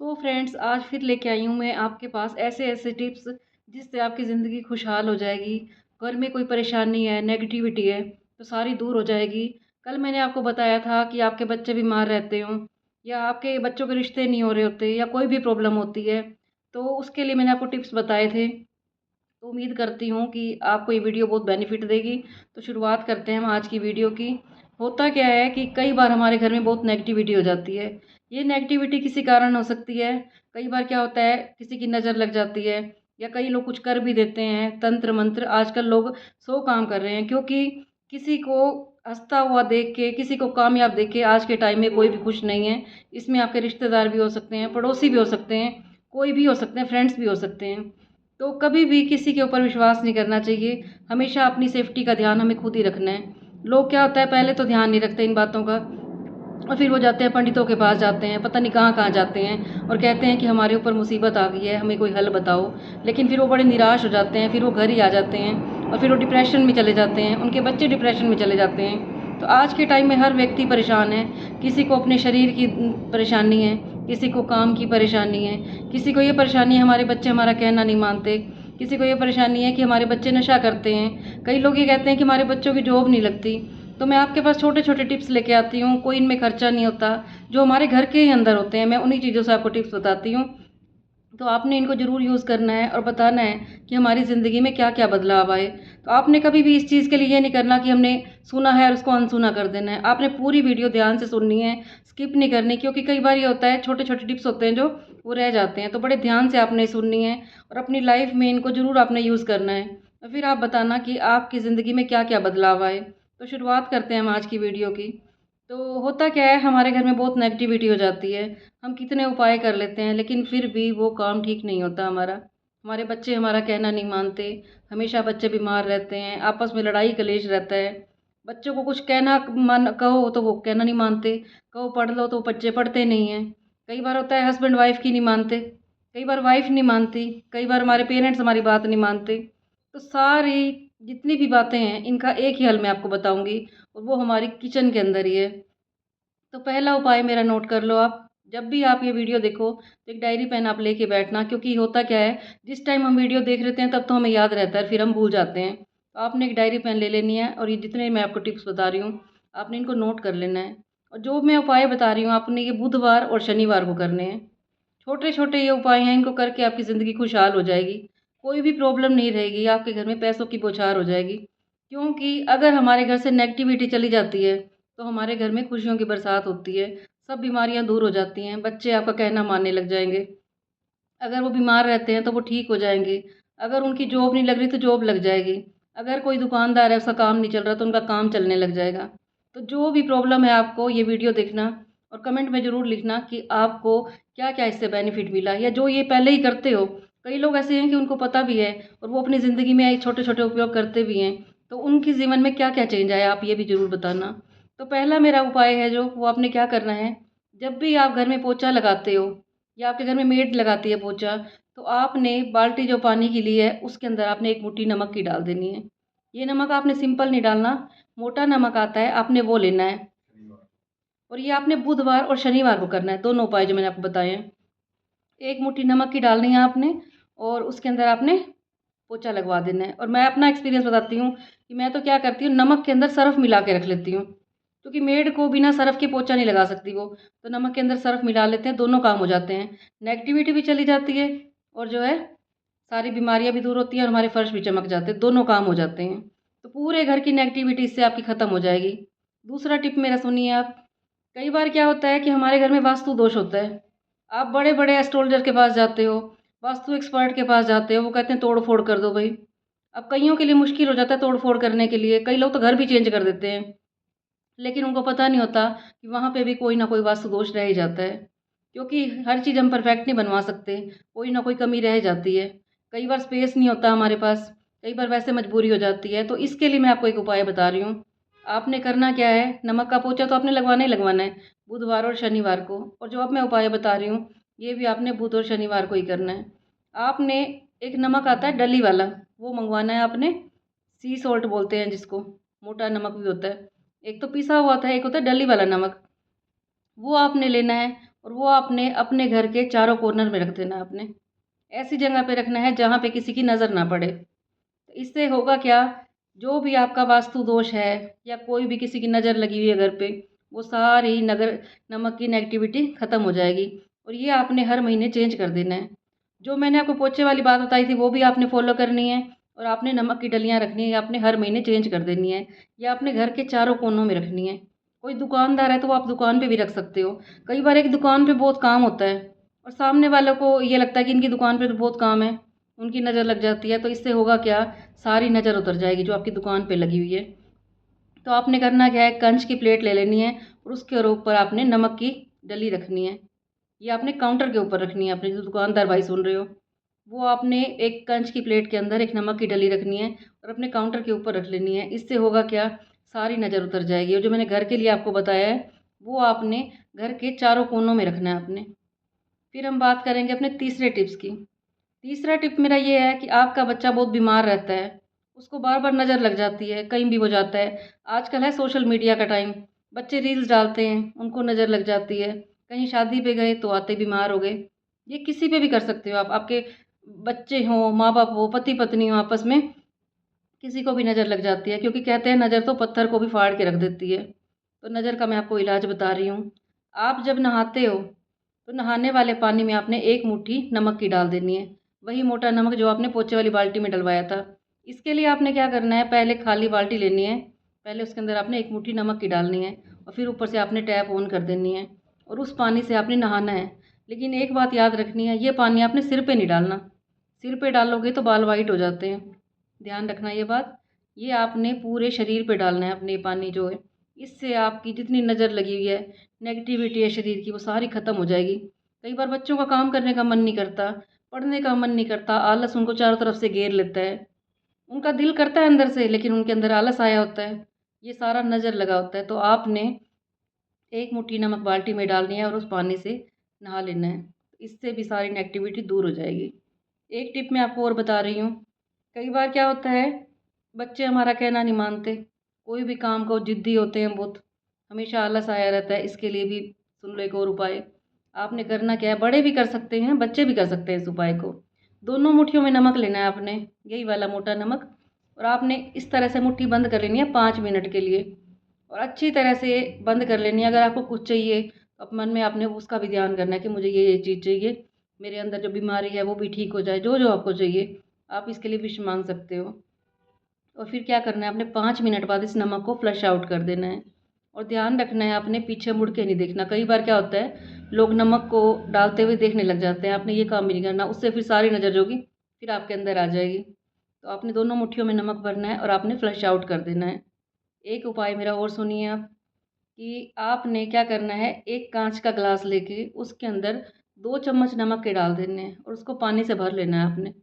So friends, आज फिर लेके आई हूँ मैं आपके पास ऐसे ऐसे टिप्स जिससे आपकी ज़िंदगी खुशहाल हो जाएगी। घर में कोई परेशानी है, नेगेटिविटी है तो सारी दूर हो जाएगी। कल मैंने आपको बताया था कि आपके बच्चे बीमार रहते हों या आपके बच्चों के रिश्ते नहीं हो रहे होते या कोई भी प्रॉब्लम होती है, तो उसके लिए मैंने आपको टिप्स बताए थे। तो उम्मीद करती हूँ कि आपको ये वीडियो बहुत बेनिफिट देगी। तो शुरुआत करते हैं हम आज की वीडियो की। होता क्या है कि कई बार हमारे घर में बहुत नेगेटिविटी हो जाती है। ये नेगेटिविटी किसी कारण हो सकती है। कई बार क्या होता है, किसी की नज़र लग जाती है या कई लोग कुछ कर भी देते हैं, तंत्र मंत्र। आजकल लोग 100 काम कर रहे हैं क्योंकि किसी को हंसता हुआ देख के, किसी को कामयाब देख के आज के टाइम में कोई भी खुश नहीं है। इसमें आपके रिश्तेदार भी हो सकते हैं, पड़ोसी भी हो सकते हैं, कोई भी हो सकते हैं, फ्रेंड्स भी हो सकते हैं। तो कभी भी किसी के ऊपर विश्वास नहीं करना चाहिए। हमेशा अपनी सेफ्टी का ध्यान हमें खुद ही रखना है। लोग क्या होता है, पहले तो ध्यान नहीं रखते इन बातों का और फिर वो जाते हैं पंडितों के पास जाते हैं, पता नहीं कहाँ कहाँ जाते हैं और कहते हैं कि हमारे ऊपर मुसीबत आ गई है, हमें कोई हल बताओ। लेकिन फिर वो बड़े निराश हो जाते हैं, फिर वो घर ही आ जाते हैं और फिर वो डिप्रेशन में चले जाते हैं, उनके बच्चे डिप्रेशन में चले जाते हैं। तो आज के टाइम में हर व्यक्ति परेशान है। किसी को अपने शरीर की परेशानी है, किसी को काम की परेशानी है, किसी को ये परेशानी है हमारे बच्चे हमारा कहना नहीं मानते, किसी को ये परेशानी है कि हमारे बच्चे नशा करते हैं, कई लोग ये कहते हैं कि हमारे बच्चों की जॉब नहीं लगती। तो मैं आपके पास छोटे छोटे टिप्स लेके आती हूँ, कोई इनमें खर्चा नहीं होता, जो हमारे घर के ही अंदर होते हैं। मैं उन्हीं चीज़ों से आपको टिप्स बताती हूँ। तो आपने इनको ज़रूर यूज़ करना है और बताना है कि हमारी ज़िंदगी में क्या क्या बदलाव आए। तो आपने कभी भी इस चीज़ के लिए ये नहीं करना कि हमने सुना है और उसको अनसुना कर देना है। आपने पूरी वीडियो ध्यान से सुननी है, स्किप नहीं करनी, क्योंकि कई बार ये होता है छोटे छोटे टिप्स होते हैं जो वो रह जाते हैं। तो बड़े ध्यान से आपने सुननी है और अपनी लाइफ में इनको ज़रूर आपने यूज़ करना है। और फिर आप बताना कि आपकी ज़िंदगी में क्या क्या बदलाव आए। तो शुरुआत करते हैं हम आज की वीडियो की। तो होता क्या है, हमारे घर में बहुत नेगेटिविटी हो जाती है। हम कितने उपाय कर लेते हैं लेकिन फिर भी वो काम ठीक नहीं होता हमारा। हमारे बच्चे हमारा कहना नहीं मानते, हमेशा बच्चे बीमार रहते हैं, आपस में लड़ाई कलेश रहता है। बच्चों को कुछ कहना मन कहो तो वो कहना नहीं मानते, कहो पढ़ लो तो वो बच्चे पढ़ते नहीं हैं। कई बार होता है हस्बैंड वाइफ की नहीं मानते, कई बार वाइफ नहीं मानती, कई बार हमारे पेरेंट्स हमारी बात नहीं मानते। तो सारी जितनी भी बातें हैं इनका एक ही हल मैं आपको बताऊंगी और वो हमारी किचन के अंदर ही है। तो पहला उपाय मेरा नोट कर लो आप। जब भी आप ये वीडियो देखो तो एक डायरी पेन आप लेके बैठना, क्योंकि होता क्या है, जिस टाइम हम वीडियो देख लेते हैं तब तो हमें याद रहता है, फिर हम भूल जाते हैं। तो आपने एक डायरी पेन ले लेनी है और ये जितने मैं आपको टिप्स बता रही हूँ आपने इनको नोट कर लेना है। और जो मैं उपाय बता रही हूँ आपने ये बुधवार और शनिवार को करने हैं। छोटे छोटे ये उपाय हैं, इनको करके आपकी ज़िंदगी खुशहाल हो जाएगी। कोई भी प्रॉब्लम नहीं रहेगी, आपके घर में पैसों की बौछार हो जाएगी। क्योंकि अगर हमारे घर से नेगेटिविटी चली जाती है तो हमारे घर में खुशियों की बरसात होती है, सब बीमारियां दूर हो जाती हैं, बच्चे आपका कहना मानने लग जाएंगे। अगर वो बीमार रहते हैं तो वो ठीक हो जाएंगे। अगर उनकी जॉब नहीं लग रही तो जॉब लग जाएगी। अगर कोई दुकानदार है उसका काम नहीं चल रहा तो उनका काम चलने लग जाएगा। तो जो भी प्रॉब्लम है आपको ये वीडियो देखना और कमेंट में ज़रूर लिखना कि आपको क्या क्या इससे बेनिफिट मिला या जो ये पहले ही करते हो। कई लोग ऐसे हैं कि उनको पता भी है और वो अपनी ज़िंदगी में छोटे छोटे उपयोग करते भी हैं। तो उनकी जीवन में क्या क्या चेंज आया आप ये भी ज़रूर बताना। तो पहला मेरा उपाय है जो वो आपने क्या करना है, जब भी आप घर में पोछा लगाते हो या आपके घर में मेड लगाती है पोछा, तो आपने बाल्टी जो पानी की ली है उसके अंदर आपने एक मुट्ठी नमक की डाल देनी है। ये नमक आपने सिंपल नहीं डालना, मोटा नमक आता है, आपने वो लेना है। और ये आपने बुधवार और शनिवार को करना है, दोनों उपाय जो मैंने आपको बताए हैं। एक मुट्ठी नमक की डालनी है आपने और उसके अंदर आपने पोछा लगवा देना है। और मैं अपना एक्सपीरियंस बताती हूँ कि मैं तो क्या करती हूँ, नमक के अंदर सर्फ़ मिला के रख लेती हूँ, क्योंकि मेड को बिना सर्फ़ के पोछा नहीं लगा सकती वो। तो नमक के अंदर सर्फ़ मिला लेते हैं, दोनों काम हो जाते हैं। नेगेटिविटी भी चली जाती है और जो है सारी बीमारियाँ भी दूर होती हैं और हमारे फर्श भी चमक जाते हैं, दोनों काम हो जाते हैं। तो पूरे घर की नेगेटिविटी इससे आपकी ख़त्म हो जाएगी। दूसरा टिप मेरा सुनिए आप। कई बार क्या होता है कि हमारे घर में वास्तु दोष होता है। आप बड़े-बड़े एस्ट्रोलॉजर के पास जाते हो, वास्तु एक्सपर्ट के पास जाते हो, वो कहते हैं तोड़-फोड़ कर दो भई। अब कइयों के लिए मुश्किल हो जाता है तोड़-फोड़ करने के लिए, कई लोग तो घर भी चेंज कर देते हैं। लेकिन उनको पता नहीं होता कि वहाँ पे भी कोई ना कोई वास्तु दोष रह ही जाता है। क्योंकि हर चीज़ हम परफेक्ट नहीं बनवा सकते, कोई ना कोई कमी रह जाती है। कई बार स्पेस नहीं होता हमारे पास, कई बार वैसे मजबूरी हो जाती है। तो इसके लिए मैं आपको एक उपाय बता रही हूँ। आपने करना क्या है, नमक का पोंछा तो आपने लगवाना ही लगवाना है, बुधवार और शनिवार को। और जो अब मैं उपाय बता रही हूँ, ये भी आपने बुध और शनिवार को ही करना है। आपने एक नमक आता है डली वाला, वो मँगवाना है आपने, सी सॉल्ट बोलते हैं जिसको, मोटा नमक भी होता है। एक तो पिसा हुआ होता है, एक होता है डली वाला नमक, वो आपने लेना है। और वो आपने अपने घर के चारों कॉर्नर में रख देना है आपने। ऐसी जगह पे रखना है जहाँ पे किसी की नज़र ना पड़े। तो इससे होगा क्या, जो भी आपका वास्तु दोष है या कोई भी किसी की नज़र लगी हुई है घर पे, वो सारी नगर नमक की नेगेटिविटी ख़त्म हो जाएगी। और ये आपने हर महीने चेंज कर देना है। जो मैंने आपको पोछे वाली बात बताई थी वो भी आपने फ़ॉलो करनी है। और आपने नमक की डलियाँ रखनी है, ये आपने हर महीने चेंज कर देनी है। या अपने घर के चारों कोनों में रखनी है। कोई दुकानदार है तो वो आप दुकान पे भी रख सकते हो। कई बार एक दुकान पे बहुत काम होता है और सामने वालों को ये लगता है कि इनकी दुकान पे तो बहुत काम है, उनकी नज़र लग जाती है। तो इससे होगा क्या, सारी नज़र उतर जाएगी जो आपकी दुकान पे लगी हुई है। तो आपने करना क्या है, कंच की प्लेट ले लेनी है और उसके ऊपर आपने नमक की डली रखनी है। ये आपने काउंटर के ऊपर रखनी है, अपने जो दुकानदार भाई सुन रहे हो, वो आपने एक कंच की प्लेट के अंदर एक नमक की डली रखनी है और अपने काउंटर के ऊपर रख लेनी है। इससे होगा क्या, सारी नज़र उतर जाएगी। और जो मैंने घर के लिए आपको बताया है वो आपने घर के चारों कोनों में रखना है आपने। फिर हम बात करेंगे अपने तीसरे टिप्स की। तीसरा टिप मेरा ये है कि आपका बच्चा बहुत बीमार रहता है, उसको बार बार नज़र लग जाती है, कहीं भी हो जाता है। आजकल है सोशल मीडिया का टाइम, बच्चे रील्स डालते हैं, उनको नज़र लग जाती है। कहीं शादी पे गए तो आते बीमार हो गए। ये किसी पे भी कर सकते हो आप, आपके बच्चे हों, माँ बाप हो, पति पत्नी हो, आपस में किसी को भी नज़र लग जाती है। क्योंकि कहते हैं नज़र तो पत्थर को भी फाड़ के रख देती है। तो नज़र का मैं आपको इलाज बता रही हूँ। आप जब नहाते हो तो नहाने वाले पानी में आपने एक मुट्ठी नमक की डाल देनी है, वही मोटा नमक जो आपने पोछे वाली बाल्टी में डलवाया था। इसके लिए आपने क्या करना है, पहले खाली बाल्टी लेनी है, पहले उसके अंदर आपने एक मुट्ठी नमक की डालनी है और फिर ऊपर से आपने टैप ऑन कर देनी है और उस पानी से आपने नहाना है। लेकिन एक बात याद रखनी है, ये पानी आपने सिर पे नहीं डालना। सिर पे डालोगे तो बाल वाइट हो जाते हैं, ध्यान रखना ये बात। ये आपने पूरे शरीर पे डालना है अपने पानी जो है। इससे आपकी जितनी नज़र लगी हुई है, नेगेटिविटी है शरीर की, वो सारी ख़त्म हो जाएगी। कई बार बच्चों का काम करने का मन नहीं करता, पढ़ने का मन नहीं करता, आलस उनको चारों तरफ से घेर लेता है। उनका दिल करता है अंदर से, लेकिन उनके अंदर आलस आया होता है। ये सारा नज़र लगा होता है। तो आपने एक मुट्ठी नमक बाल्टी में डालनी है और उस पानी से नहा लेना है। इससे भी सारी नेगेटिविटी दूर हो जाएगी। एक टिप मैं आपको और बता रही हूँ। कई बार क्या होता है, बच्चे हमारा कहना नहीं मानते, कोई भी काम को जिद्दी होते हैं बहुत, हमेशा आलस आया रहता है। इसके लिए भी सुन लो एक और उपाय। आपने करना क्या है, बड़े भी कर सकते हैं, बच्चे भी कर सकते हैं इस उपाय को। दोनों मुट्ठियों में नमक लेना है आपने, यही वाला मोटा नमक, और आपने इस तरह से मुट्ठी बंद कर लेनी है 5 मिनट के लिए और अच्छी तरह से बंद कर लेनी है। अगर आपको कुछ चाहिए तो मन में आपने उसका भी ध्यान करना है कि मुझे ये चीज़ चाहिए, मेरे अंदर जो बीमारी है वो भी ठीक हो जाए। जो जो आपको चाहिए आप इसके लिए विश मांग सकते हो। और फिर क्या करना है, आपने 5 मिनट बाद इस नमक को फ्लश आउट कर देना है। और ध्यान रखना है, आपने पीछे मुड़ के नहीं देखना। कई बार क्या होता है, लोग नमक को डालते हुए देखने लग जाते हैं। आपने ये काम भी नहीं करना, उससे फिर सारी नज़र जोगी फिर आपके अंदर आ जाएगी। तो आपने दोनों मुट्ठियों में नमक भरना है और आपने फ्लश आउट कर देना है। एक उपाय मेरा और सुनिए आप, कि आपने क्या करना है, एक कांच का ग्लास लेके उसके अंदर 2 चम्मच नमक के डाल देने हैं और उसको पानी से भर लेना है आपने।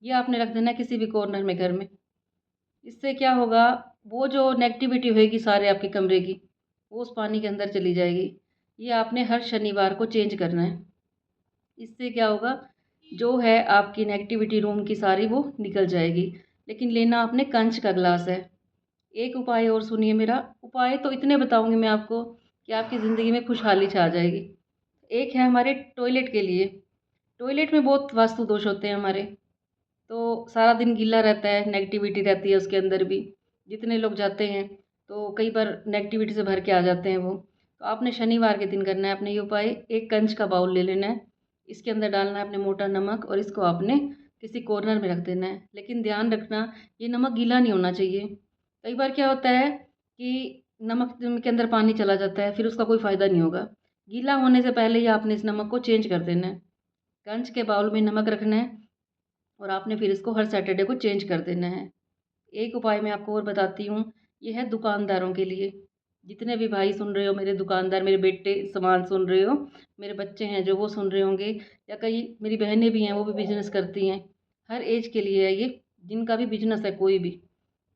ये आपने रख देना है किसी भी कॉर्नर में घर में। इससे क्या होगा, वो जो नेगेटिविटी होएगी सारे आपके कमरे की, वो उस पानी के अंदर चली जाएगी। ये आपने हर शनिवार को चेंज करना है। इससे क्या होगा, जो है आपकी नेगेटिविटी रूम की सारी वो निकल जाएगी। लेकिन लेना आपने कंच का ग्लास है। एक उपाय और सुनिए मेरा। उपाय तो इतने बताऊंगी मैं आपको कि आपकी ज़िंदगी में खुशहाली छा जाएगी। एक है हमारे टॉयलेट के लिए। टॉयलेट में बहुत वास्तु दोष होते हैं हमारे, तो सारा दिन गीला रहता है, नेगेटिविटी रहती है उसके अंदर भी। जितने लोग जाते हैं तो कई बार नेगेटिविटी से भर के आ जाते हैं वो। तो आपने शनिवार के दिन करना है अपने ये उपाय। एक कंच का बाउल ले लेना है, इसके अंदर डालना है अपने मोटा नमक और इसको आपने किसी कॉर्नर में रख देना है। लेकिन ध्यान रखना, ये नमक गीला नहीं होना चाहिए। कई बार क्या होता है कि नमक के अंदर पानी चला जाता है, फिर उसका कोई फ़ायदा नहीं होगा। गीला होने से पहले ही आपने इस नमक को चेंज कर देना है। कंच के बाउल में नमक रखना है और आपने फिर इसको हर सैटरडे को चेंज कर देना है। एक उपाय मैं आपको और बताती हूँ, ये है दुकानदारों के लिए। जितने भी भाई सुन रहे हो, मेरे दुकानदार, मेरे बेटे समान सुन रहे हो, मेरे बच्चे हैं जो वो सुन रहे होंगे, या कई मेरी बहनें भी हैं वो भी बिजनेस करती हैं। हर एज के लिए है ये, जिनका भी बिजनेस है कोई भी।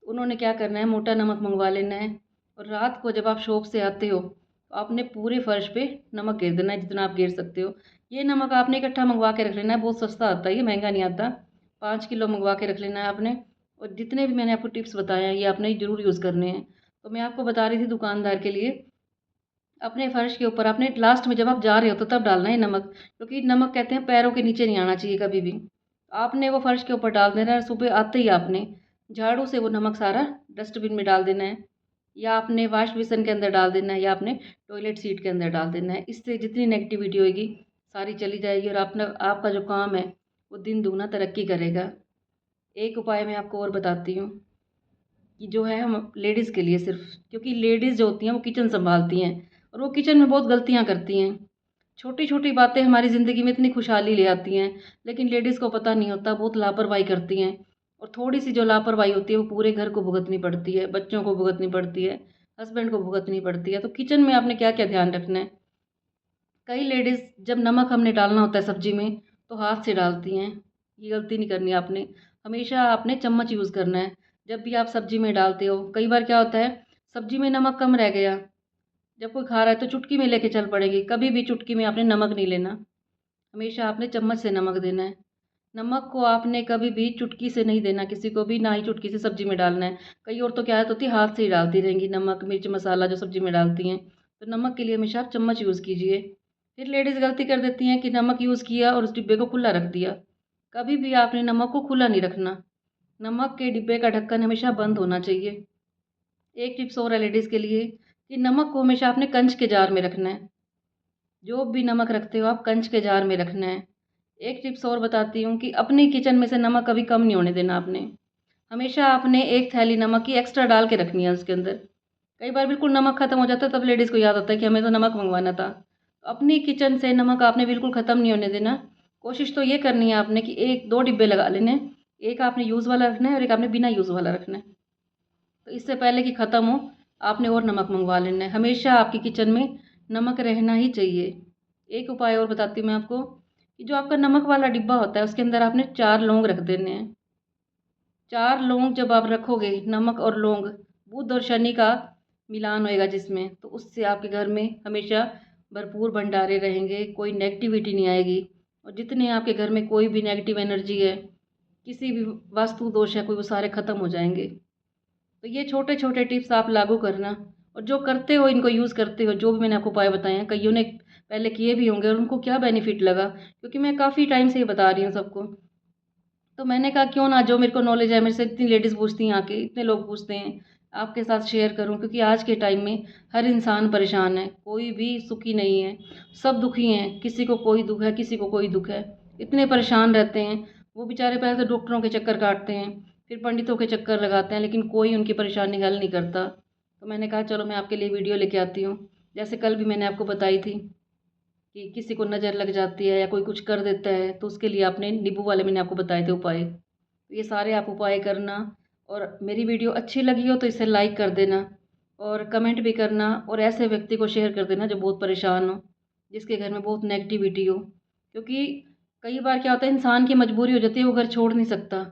उन्होंने क्या करना है, मोटा नमक मंगवा लेना है और रात को जब आप शॉप से आते हो तो आपने पूरे फर्श पे नमक गिर देना है, जितना आप गिर सकते हो। ये नमक आपने इकट्ठा मंगवा के रख लेना है, बहुत सस्ता आता है ये, महंगा नहीं आता। 5 किलो मंगवा के रख लेना है आपने। और जितने भी मैंने आपको टिप्स बताए हैं ये आपने ज़रूर यूज़ करने हैं। तो मैं आपको बता रही थी दुकानदार के लिए, अपने फ़र्श के ऊपर आपने लास्ट में जब आप जा रहे हो तो तब डालना है नमक, क्योंकि नमक कहते हैं पैरों के नीचे नहीं आना चाहिए कभी भी। आपने वो फ़र्श के ऊपर डाल देना है, सुबह आते ही आपने झाड़ू से वो नमक सारा डस्टबिन में डाल देना है, या आपने वॉश बेसिन के अंदर डाल देना है, या आपने टॉयलेट सीट के अंदर डाल देना है। इससे जितनी नेगेटिविटी होएगी सारी चली जाएगी, और अपना आपका जो काम है वो दिन दुगना तरक्की करेगा। एक उपाय मैं आपको और बताती हूँ कि जो है हम लेडीज़ के लिए सिर्फ, क्योंकि लेडीज़ जो होती हैं वो किचन संभालती हैं और वो किचन में बहुत गलतियाँ करती हैं। छोटी छोटी बातें हमारी ज़िंदगी में इतनी खुशहाली ले आती हैं, लेकिन लेडीज़ को पता नहीं होता, बहुत लापरवाही करती हैं। और थोड़ी सी जो लापरवाही होती है वो पूरे घर को भुगतनी पड़ती है, बच्चों को भुगतनी पड़ती है, हस्बैंड को भुगतनी पड़ती है। तो किचन में आपने क्या क्या ध्यान रखना है। कई लेडीज़ जब नमक हमने डालना होता है सब्ज़ी में तो हाथ से डालती हैं, ये गलती नहीं करनी आपने। हमेशा आपने चम्मच यूज़ करना है जब भी आप सब्ज़ी में डालते हो। कई बार क्या होता है, सब्ज़ी में नमक कम रह गया, जब कोई खा रहा है तो चुटकी में लेके चल पड़ेगी, कभी भी चुटकी में आपने नमक नहीं लेना, हमेशा आपने चम्मच से नमक देना है। नमक को आपने कभी भी चुटकी से नहीं देना किसी को भी, ना ही चुटकी से सब्ज़ी में डालना है। कई औरतों की आदत होती है हाथ से ही डालती रहेंगी नमक, मिर्च, मसाला जो सब्ज़ी में डालती हैं। तो नमक के लिए हमेशा आप चम्मच यूज़ कीजिए। फिर लेडीज़ गलती कर देती हैं कि नमक यूज़ किया और उस डिब्बे को खुला रख दिया। कभी भी आपने नमक को खुला नहीं रखना। नमक के डिब्बे का ढक्कन हमेशा बंद होना चाहिए। एक टिप्स और है लेडीज़ के लिए कि नमक को हमेशा आपने कंच के जार में रखना है। जो भी नमक रखते हो आप कंच के जार में रखना है। एक टिप्स और बताती हूँ कि अपनी किचन में से नमक कभी कम नहीं होने देना आपने। हमेशा आपने एक थैली नमक की एक्स्ट्रा डाल के रखनी है उसके अंदर। कई बार बिल्कुल नमक ख़त्म हो जाता है तब लेडीज़ को याद आता है कि हमें तो नमक मंगवाना था। तो अपनी किचन से नमक आपने बिल्कुल ख़त्म नहीं होने देना। कोशिश तो ये करनी है आपने कि 1-2 डिब्बे लगा लेने हैं। एक आपने यूज़ वाला रखना है और एक आपने बिना यूज़ वाला रखना है। तो इससे पहले कि ख़त्म हो आपने और नमक मंगवा लेना है। हमेशा आपकी किचन में नमक रहना ही चाहिए। एक उपाय और बताती हूँ मैं आपको कि जो आपका नमक वाला डिब्बा होता है उसके अंदर आपने 4 लौंग रख देने हैं। 4 लौंग जब आप रखोगे, नमक और लौंग बुध और शनि का मिलान होएगा जिसमें, तो उससे आपके घर में हमेशा भरपूर भंडारे रहेंगे, कोई नेगेटिविटी नहीं आएगी। और जितने आपके घर में कोई भी नेगेटिव एनर्जी है, किसी भी वास्तु दोष है कोई, वो सारे ख़त्म हो जाएँगे। तो ये छोटे-छोटे टिप्स आप लागू करना, और जो करते हो इनको यूज़ करते हो, जो भी मैंने आपको उपाय बताए हैं, कइयों ने पहले किए भी होंगे और उनको क्या बेनिफिट लगा, क्योंकि मैं काफ़ी टाइम से ये बता रही हूँ सबको। तो मैंने कहा क्यों ना, जो मेरे को नॉलेज है, मेरे से इतनी लेडीज़ पूछती हैं आके, इतने लोग पूछते हैं, आपके साथ शेयर करूँ, क्योंकि आज के टाइम में हर इंसान परेशान है, कोई भी सुखी नहीं है, सब दुखी हैं, किसी को कोई दुःख है, किसी को कोई दुःख है, इतने परेशान रहते हैं। वो बेचारे पहले तो डॉक्टरों के चक्कर काटते हैं, फिर पंडितों के चक्कर लगाते हैं, लेकिन कोई उनकी परेशानी हल नहीं करता। तो मैंने कहा चलो मैं आपके लिए वीडियो लेके आती हूँ। जैसे कल भी मैंने आपको बताई थी कि किसी को नज़र लग जाती है या कोई कुछ कर देता है, तो उसके लिए आपने नींबू वाले मैंने आपको बताए थे उपाय। तो ये सारे आप उपाय करना, और मेरी वीडियो अच्छी लगी हो तो इसे लाइक कर देना, और कमेंट भी करना, और ऐसे व्यक्ति को शेयर कर देना जो बहुत परेशान हो, जिसके घर में बहुत नेगेटिविटी हो। क्योंकि कई बार क्या होता है, इंसान की मजबूरी हो जाती है, वो घर छोड़ नहीं सकता।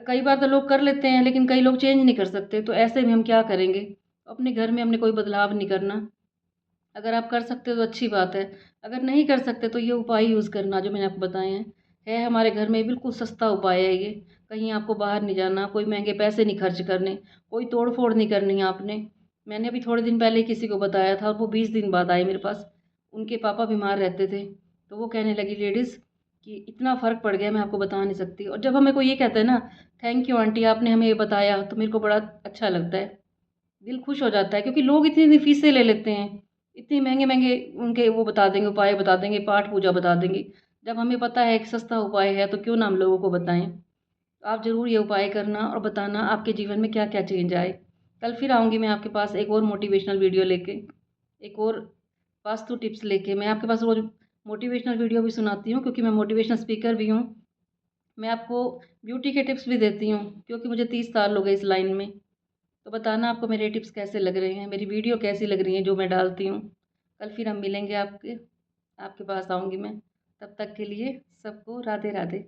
कई बार तो लोग कर लेते हैं लेकिन कई लोग चेंज नहीं कर सकते, तो ऐसे में हम क्या करेंगे। अपने घर में हमने कोई बदलाव नहीं करना। अगर आप कर सकते हो तो अच्छी बात है, अगर नहीं कर सकते तो ये उपाय यूज़ करना जो मैंने आपको बताए हैं। है हमारे घर में, बिल्कुल सस्ता उपाय है ये। कहीं आपको बाहर नहीं जाना, कोई महँगे पैसे नहीं खर्च करने, कोई तोड़-फोड़ नहीं करनी है आपने। मैंने अभी थोड़े दिन पहले ही किसी को बताया था और वो 20 दिन बाद आए मेरे पास। उनके पापा बीमार रहते थे, तो वो कहने लगी लेडीज़ कि इतना फ़र्क पड़ गया मैं आपको बता नहीं सकती। और जब हमें कोई ये कहता है ना, थैंक यू आंटी आपने हमें ये बताया, तो मेरे को बड़ा अच्छा लगता है। दिल खुश हो जाता है, क्योंकि लोग इतनी-इतनी फ़ीसें ले लेते हैं। इतने महँगे-महँगे उनके वो बता देंगे, उपाय बता देंगे, पाठ पूजा बता देंगे। जब हमें पता है एक सस्ता उपाय है तो क्यों ना हम लोगों को बताएँ। तो आप ज़रूर ये उपाय करना और बताना आपके जीवन में क्या-क्या चेंज आए। कल फिर आऊँगी मैं आपके पास एक और मोटिवेशनल वीडियो लेके, एक और वास्तु टिप्स लेके। मैं आपके पास रोज़ मोटिवेशनल वीडियो भी सुनाती हूँ, क्योंकि मैं मोटिवेशनल स्पीकर भी हूँ। मैं आपको ब्यूटी के टिप्स भी देती हूँ, क्योंकि मुझे 30 साल हो गए इस लाइन में। तो बताना आपको मेरे टिप्स कैसे लग रहे हैं, मेरी वीडियो कैसी लग रही है जो मैं डालती हूँ। कल फिर हम मिलेंगे, आपके आपके पास आऊँगी मैं। तब तक के लिए सबको राधे राधे।